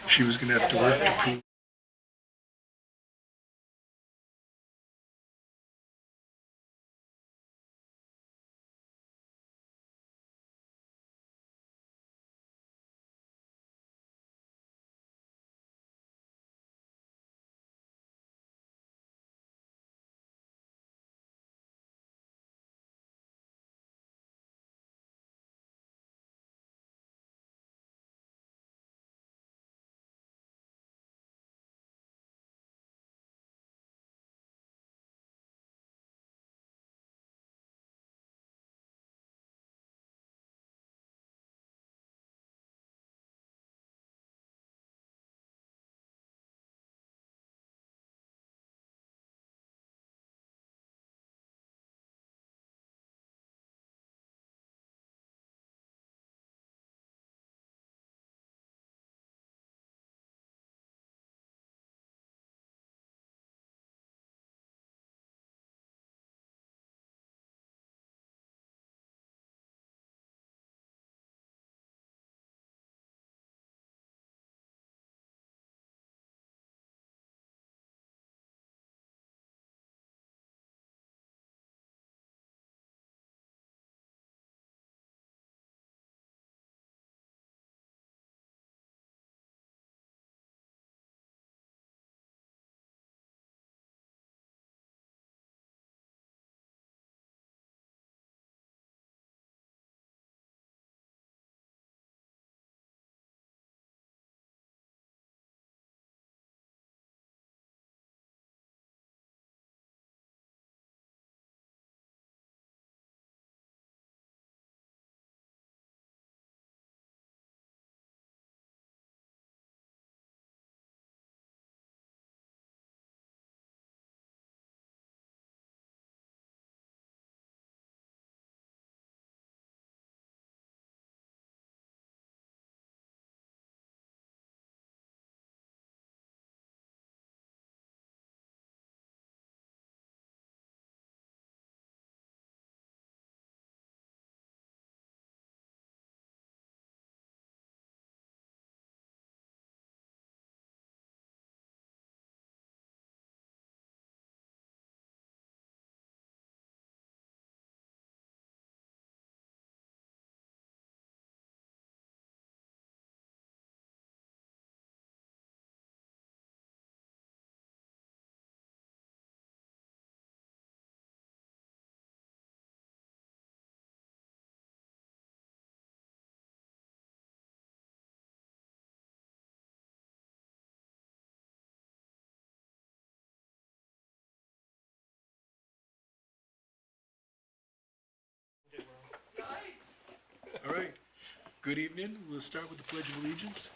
she was going to have to work to prove. All right. Good evening. We'll start with the Pledge of Allegiance.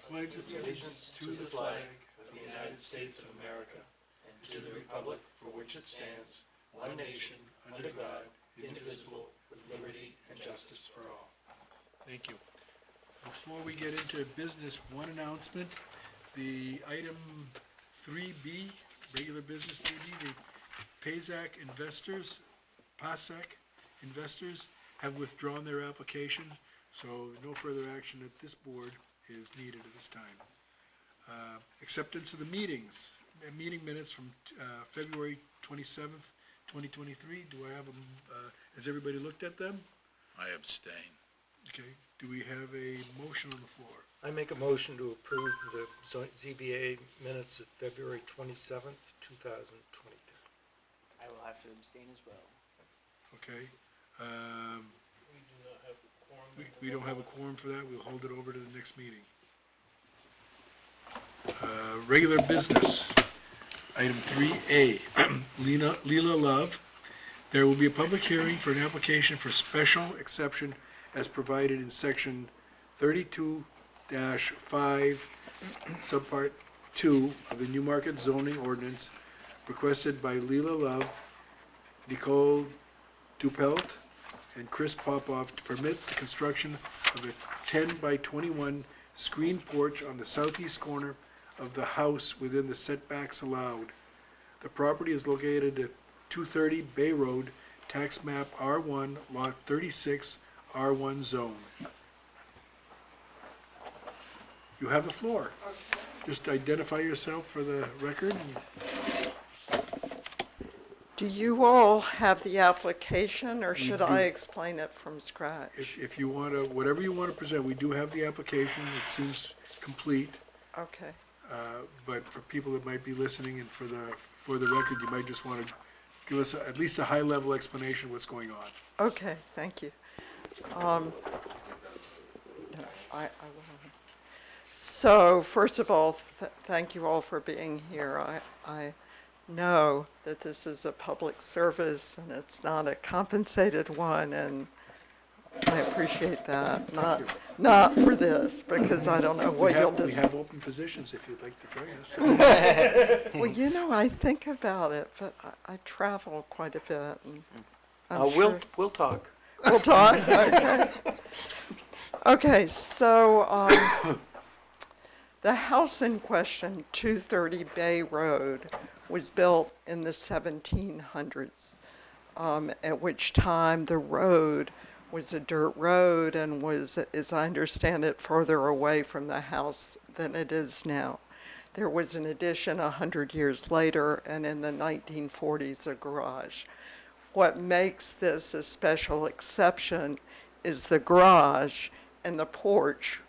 Pledge of allegiance to the flag of the United States of America and to the republic for which it stands, one nation, under God, indivisible, with liberty and justice for all. Thank you. Before we get into business, one announcement. The item 3B, regular business 3B, the PASAC investors have withdrawn their application, so no further action at this board is needed at this time. Acceptance of the meeting minutes from February 27th, 2023. Do I have them, has everybody looked at them? I abstain. Okay, do we have a motion on the floor? I make a motion to approve the ZBA minutes of February 27th, 2023. I will have to abstain as well. Okay. We do not have a quorum. We don't have a quorum for that. We'll hold it over to the next meeting. Regular business, item 3A, Leela Love. There will be a public hearing for an application for special exception as provided in section 32-5, subpart 2 of the Newmarket zoning ordinance, requested by Leela Love, Nicole Dupelt, and Chris Popoff to permit the construction of a 10 by 21 screen porch on the southeast corner of the house within the setbacks allowed. The property is located at 230 Bay Road, tax map R1, lot 36, R1 zone. You have the floor. Just identify yourself for the record. Do you all have the application, or should do. I explain it from scratch? If you want to, whatever you want to present, we do have the application. It seems complete. Okay. But for people that might be listening and for the record, you might just want to give us at least a high-level explanation of what's going on. Okay, thank you. No, I will. So, first of all, thank you all for being here. I know that this is a public service and it's not a compensated one, and I appreciate that. Not for this, because I don't know what you'll We do. have open positions if you'd like to join us. Well, you know, I think about it, but I travel quite a bit, and I'm sure. We'll talk. We'll talk? Okay. Okay, so the house in question, 230 Bay Road, was built in the 1700s, at which time the road was a dirt road and was, as I understand it, further away from the house than it is now. There was an addition 100 years later, and in the 1940s, a garage. What makes this a special exception is the garage, and the porch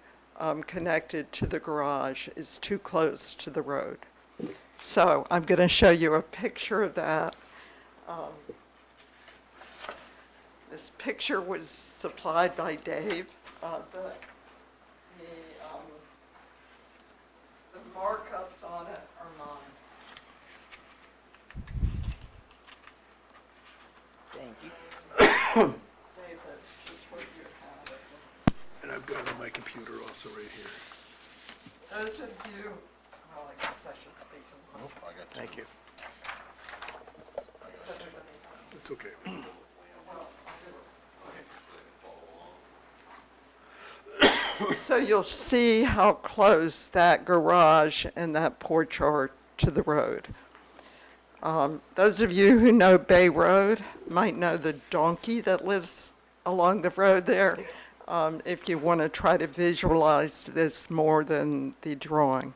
connected to the garage is too close to the road. So I'm going to show you a picture of that. This picture was supplied by Dave, but the markups on it are mine. Thank you. Dave, that's just what you have. And I've got it on my computer also right here. Those of you, well, I guess I should speak in English. Thank you. It's okay. So you'll see how close that garage and that porch are to the road. Those of you who know Bay Road might know the donkey that lives along the road there, if you want to try to visualize this more than the drawing.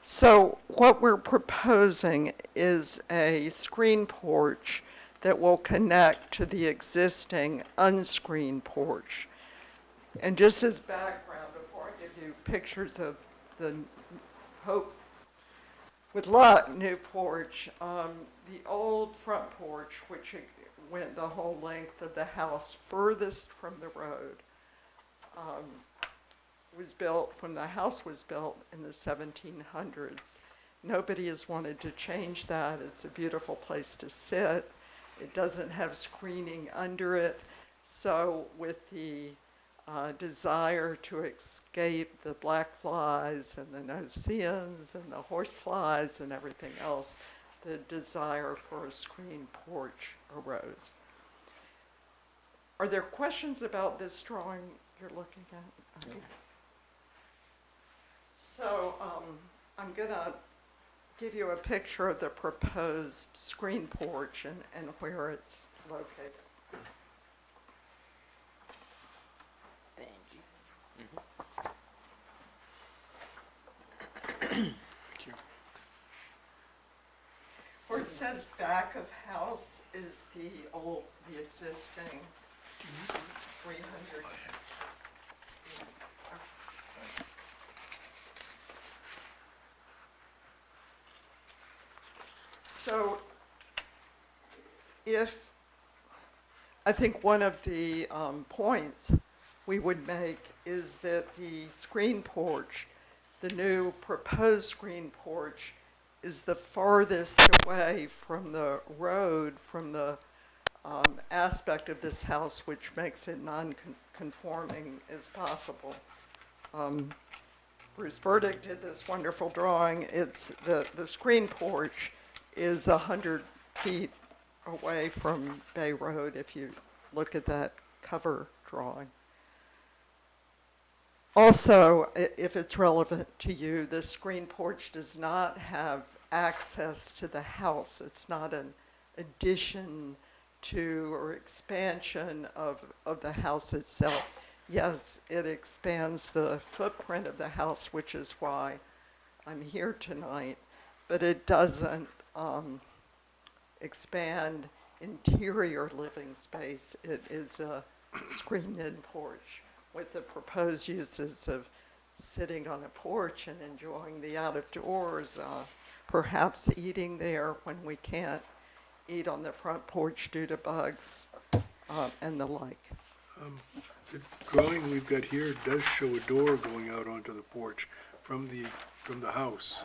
So what we're proposing is a screen porch that will connect to the existing unscreened porch. And just as background, before I give you pictures of the hope, with luck, new porch, the old front porch, which went the whole length of the house furthest from the road, was built when the house was built in the 1700s. Nobody has wanted to change that. It's a beautiful place to sit. It doesn't have screening under it. So with the desire to escape the black flies and the no-see-ums and the horse flies and everything else, the desire for a screened porch arose. Are there questions about this drawing you're looking at? Okay. So I'm going to give you a picture of the proposed screen porch and where it's located. Thank you. Thank you. Where it says back of house is the existing 300. So I think one of the points we would make is that the screen porch, the new proposed screen porch, is the farthest away from the road, from the aspect of this house which makes it non-conforming as possible. Bruce Burdick did this wonderful drawing. It's the screen porch is 100 feet away from Bay Road if you look at that cover drawing. Also, if it's relevant to you, the screen porch does not have access to the house. It's not an addition to or expansion of the house itself. Yes, it expands the footprint of the house, which is why I'm here tonight, but it doesn't expand interior living space. It is a screened-in porch with the proposed uses of sitting on a porch and enjoying the out of doors, perhaps eating there when we can't eat on the front porch due to bugs, and the like. The drawing we've got here does show a door going out onto the porch from the house.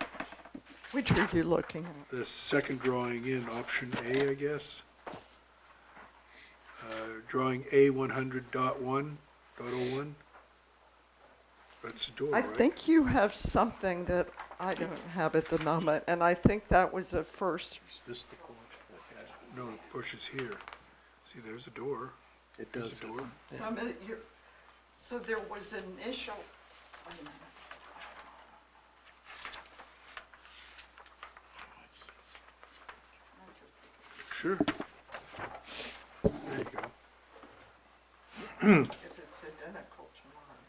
Which are you looking at? The second drawing in, option A, I guess. Drawing A 100.1.01. That's the door, I right? think you have something that I don't have at the moment, and I think that was a first. Is this the porch? No, the porch is here. See, there's a door. It There's does. a door. So there was initial, wait a minute. Sure. There you go. If it's identical to mine.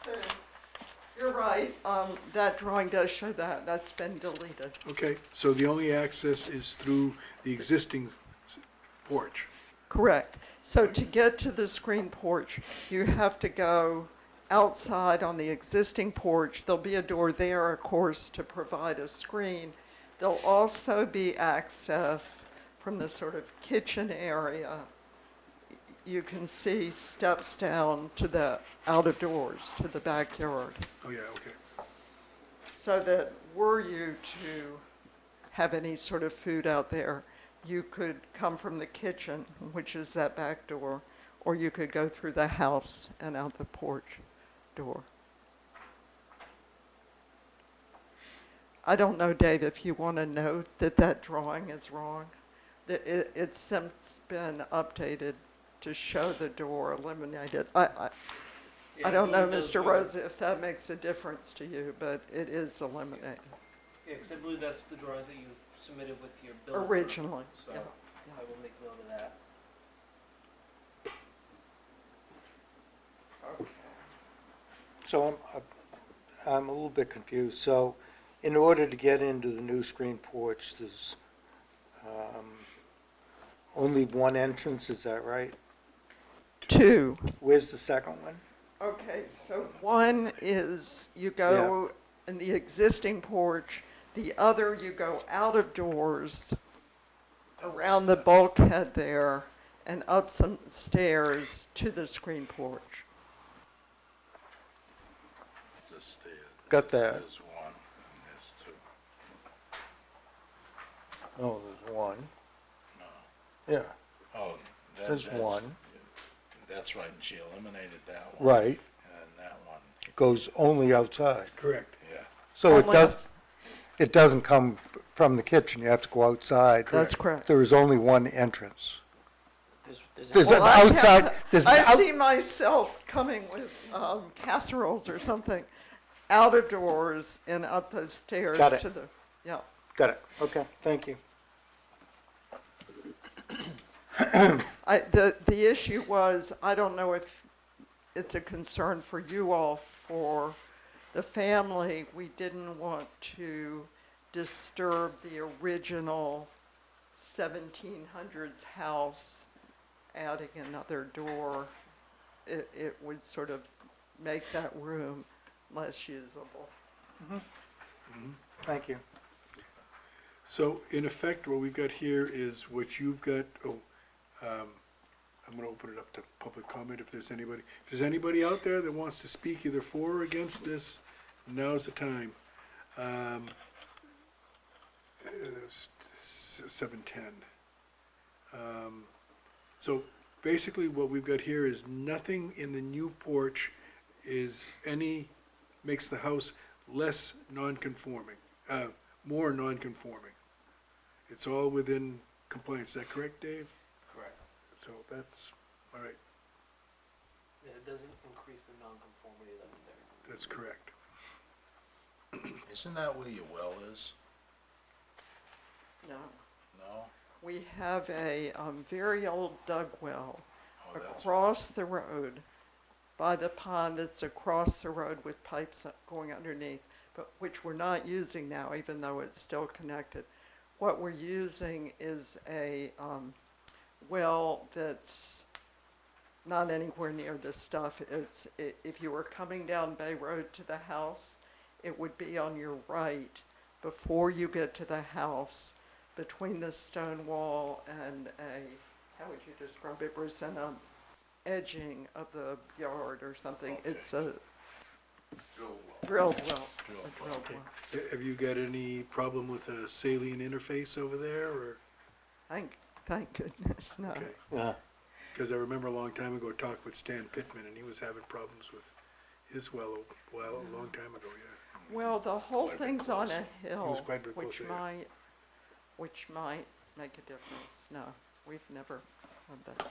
So, you're right, that drawing does show that, that's been deleted. Okay, so the only access is through the existing porch. Correct. So to get to the screen porch, you have to go outside on the existing porch. There'll be a door there, of course, to provide a screen. There'll also be access from the sort of kitchen area. You can see steps down to the out of doors, to the backyard. Oh, yeah, okay. So that were you to have any sort of food out there, you could come from the kitchen, which is that back door, or you could go through the house and out the porch door. I don't know, Dave, if you want to note that that drawing is wrong. It's since been updated to show the door eliminated. I don't know, Mr. Rosa, if that makes a difference to you, but it is eliminated Yeah, because I believe that's the drawings that you submitted with your bill. originally. So Yeah. I will make note of that. Okay. So I'm a little bit confused. So in order to get into the new screen porch, there's only one entrance, is that right? Two. Where's the second one? Okay, so one is you go in the existing porch, the other you go out of doors around the bulkhead there and up some stairs to the screen porch. The stairs. Got that. There's one, and there's two. Oh, there's one. No. Yeah, Oh, there's one. That's right, and she eliminated that one. Right. And that one, Goes only outside. Correct. yeah. So Only it doesn't come from the kitchen. You have to go outside. That's correct. There is only one entrance. There's Well, an I outside, can't- there's an I out, see myself coming with casseroles or something out of doors and up those stairs Got it. to the, yeah. got it. Okay, thank you. The issue was, I don't know if it's a concern for you all, for the family, we didn't want to disturb the original 1700s house, adding another door. It would sort of make that room less usable. Thank you. So in effect, what we've got here is what you've got, I'm gonna open it up to public comment if there's anybody out there that wants to speak either for or against this, now's the time. 7:10. So basically what we've got here is nothing in the new porch makes the house less non-conforming, more non-conforming. It's all within compliance, is that correct, Dave? Correct. So that's, all right, Yeah, it doesn't increase the nonconformity that's there. that's correct. Isn't that where your well is? No. No? We have a very old dug well Oh, that's, across the road by the pond that's across the road with pipes going underneath, but which we're not using now, even though it's still connected. What we're using is a well that's not anywhere near this stuff. If you were coming down Bay Road to the house, it would be on your right before you get to the house, between the stone wall and how would you describe it, Bruce, an edging of the yard or something. Okay. It's a drilled well. Drilled A well. drilled well. Have you got any problem with a saline interface over there, or? Thank goodness, no. Okay. Yeah. Because I remember a long time ago, I talked with Stan Pittman, and he was having problems with his well, a long time ago, yeah. Well, the whole Quite a bit thing's on He a was hill, quite a bit which closer, yeah. might make a difference. No, we've never had that.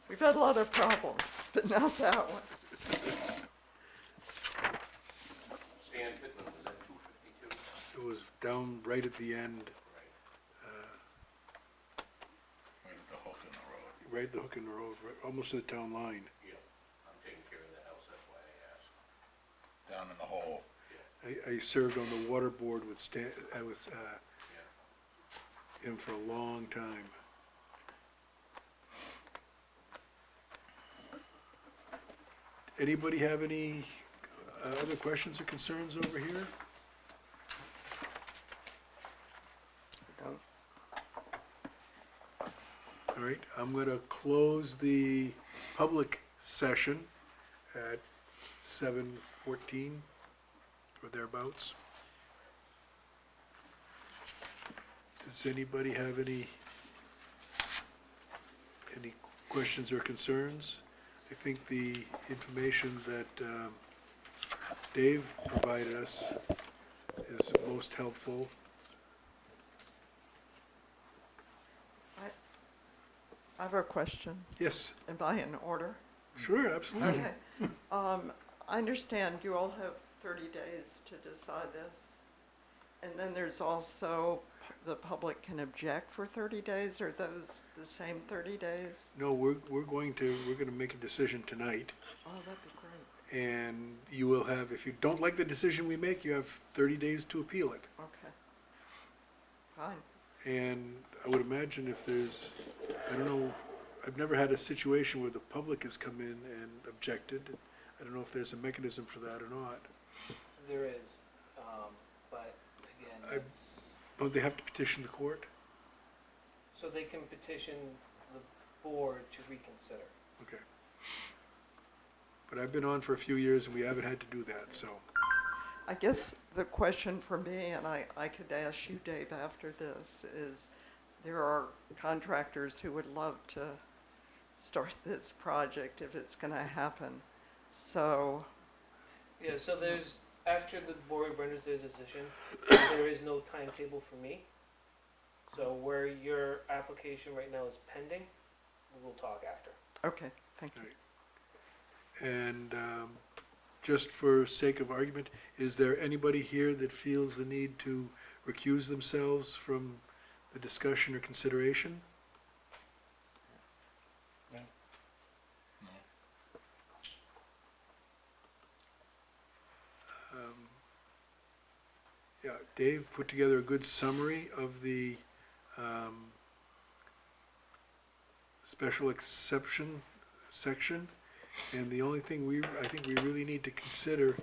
We've had a lot of problems, but not that one. Stan Pittman was at 252. It was down right at the end, Right at the hook in the road. right at the hook in the road, right, almost to the town line. Yeah, I'm taking care of the house, that's why I asked. Down in the hole. I served on the water board with Stan, with Yeah. him for a long time. Anybody have any other questions or concerns over here? No. All right, I'm going to close the public session at 7:14 or thereabouts. Does anybody have any questions or concerns? I think the information that Dave provided us is most helpful. I have a question. Yes, Am I in order? sure, absolutely. Okay. I understand you all have 30 days to decide this. And then there's also, the public can object for 30 days. Are those the same 30 days? No, we're going to make a decision tonight, Oh, that'd be great. and you will have, if you don't like the decision we make, you have 30 days to appeal it. Okay. Fine. And I would imagine if there's, I don't know, I've never had a situation where the public has come in and objected. I don't know if there's a mechanism for that or not. There is, but again, I- it's, Don't they have to petition the court? so they can petition the board to reconsider. Okay. But I've been on for a few years and we haven't had to do that, so. I guess the question for me, and I could ask you, Dave, after this, is there are contractors who would love to start this project if it's going to happen. So, Yeah, so there's, after the board renders their decision, there is no timetable for me. So where your application right now is pending, we'll talk after. okay, thank you. And just for sake of argument, is there anybody here that feels the need to recuse themselves from the discussion or consideration? No. Yeah, Dave put together a good summary of the special exception section. And the only thing I think we really need to consider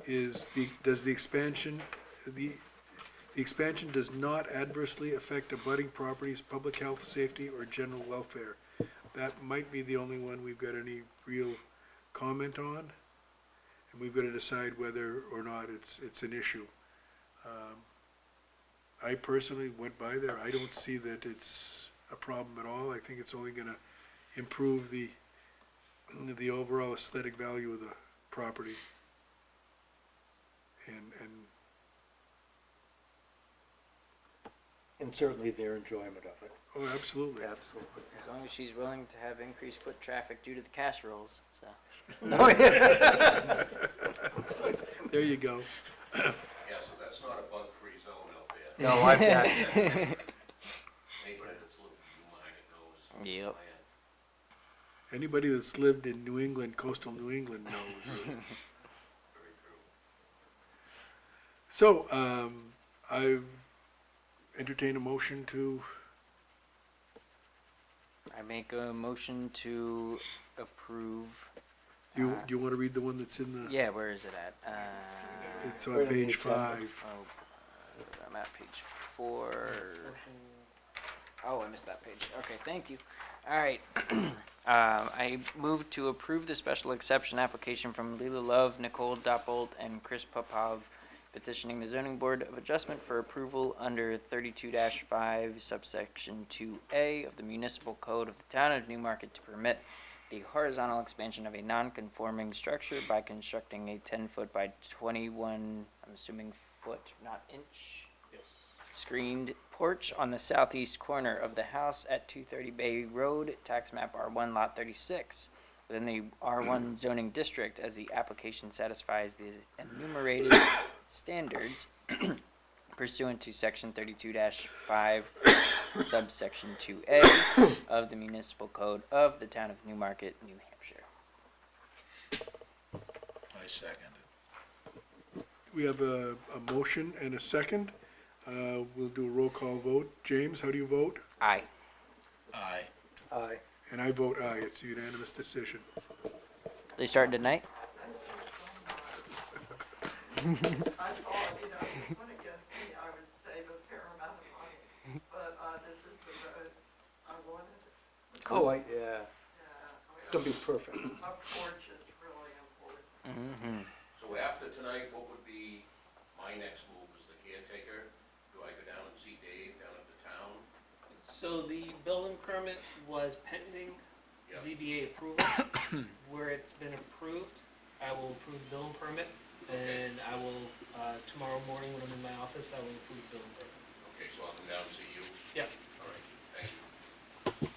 is does the expansion does not adversely affect abutting properties, public health, safety, or general welfare. That might be the only one we've got any real comment on, and we've got to decide whether or not it's an issue. I personally went by there. I don't see that it's a problem at all. I think it's only going to improve the overall aesthetic value of the property. And certainly their enjoyment of it. Oh, absolutely. Absolutely. As long as she's willing to have increased foot traffic due to the casseroles, so. No, yeah. There you go. Yeah, so that's not a bug-free zone out there. No, I've got, Anybody that's lived in Newmarket knows. Yep. Anybody that's lived in New England, coastal New England knows. Very true. So, I've entertained a motion to, I make a motion to approve. do you want to read the one that's in the, Yeah, where is it at? it's on Right on the page agenda. 5. Oh, I'm at page 4. Oh, I missed that page. Okay, thank you. All right. I move to approve the special exception application from Leila Love, Nicole Doppold, and Chris Popov, petitioning the Zoning Board of Adjustment for approval under 32-5 subsection 2A of the Municipal Code of the Town of Newmarket to permit the horizontal expansion of a non-conforming structure by constructing a 10-foot by 21, I'm assuming foot, not inch, screened porch on the southeast corner of the house at 230 Bay Road, tax map R1 lot 36, within the R1 zoning district, as the application satisfies the enumerated standards pursuant to section 32-5 subsection 2A of the municipal code of the town of Newmarket, New Hampshire. I second it. We have a motion and a second. We'll do a roll call vote. James, how do you vote? Aye. Aye. aye. And I vote aye. It's a unanimous decision. They starting tonight? I thought, this went against me, I would save a fair amount of money, but, this is the road I wanted. Oh, yeah, Yeah, it's gonna be perfect. a porch is really important. Mm-hmm. So after tonight, what would be my next move as the caretaker? Do I go down and see Dave down at the town? So the building permit was pending Yeah. ZBA approval. Where it's been approved, I will approve the building permit, and I will, tomorrow morning when I'm in my office, I will approve the building permit. Okay, so I'll come down and see you? Yeah. All right, thank you.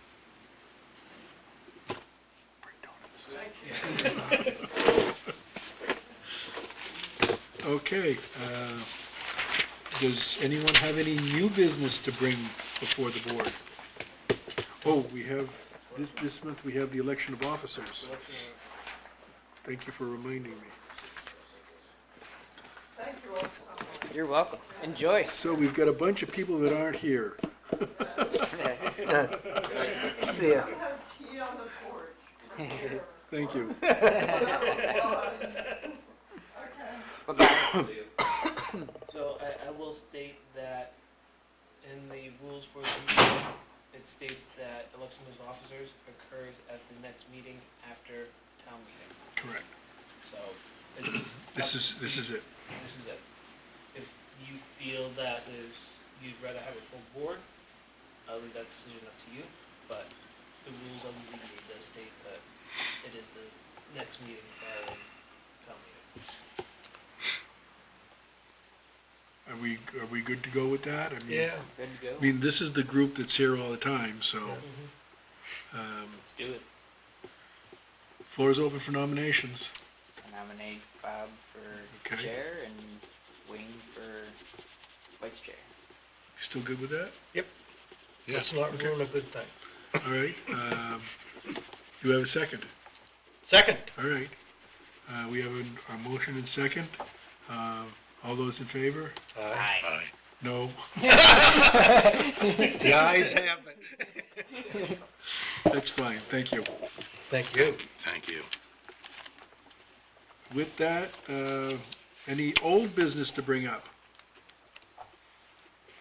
Okay, does anyone have any new business to bring before the board? Oh, we have, this month we have the election of officers. Thank you for reminding me. Thank you all so much. You're welcome. Enjoy. So we've got a bunch of people that aren't here. See ya. We have tea on the porch. right here. Thank you. Okay. So I will state that in the rules for ZBA, it states that election of officers occurs at the next meeting after town meeting. Correct. So it's. This is it. This is it. If you feel that you'd rather have a full board, I'll leave that decision up to you, but the rules of the ZBA does state that it is the next meeting following town meeting. Are we good to go with that? I mean, Good to go. I mean, this is the group that's here all the time, so, Let's do it. floor is open for nominations. I nominate Bob for Okay. chair and Wayne for vice chair. Still good with that? Let's not ruin a good thing. All right, do you have a second? Second. All right, we have a motion and second. All those in favor? Aye. Aye. No? The ayes have it. That's fine, thank you. Thank you. Thank you. With that, any old business to bring up?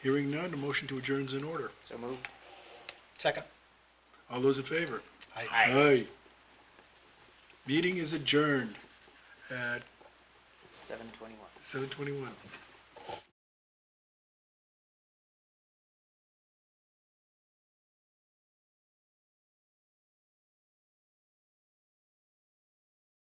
Hearing none, a motion to adjourn is in order. So moved. Second. All those in favor? Aye. Aye. Meeting is adjourned at 7:21. 7:21.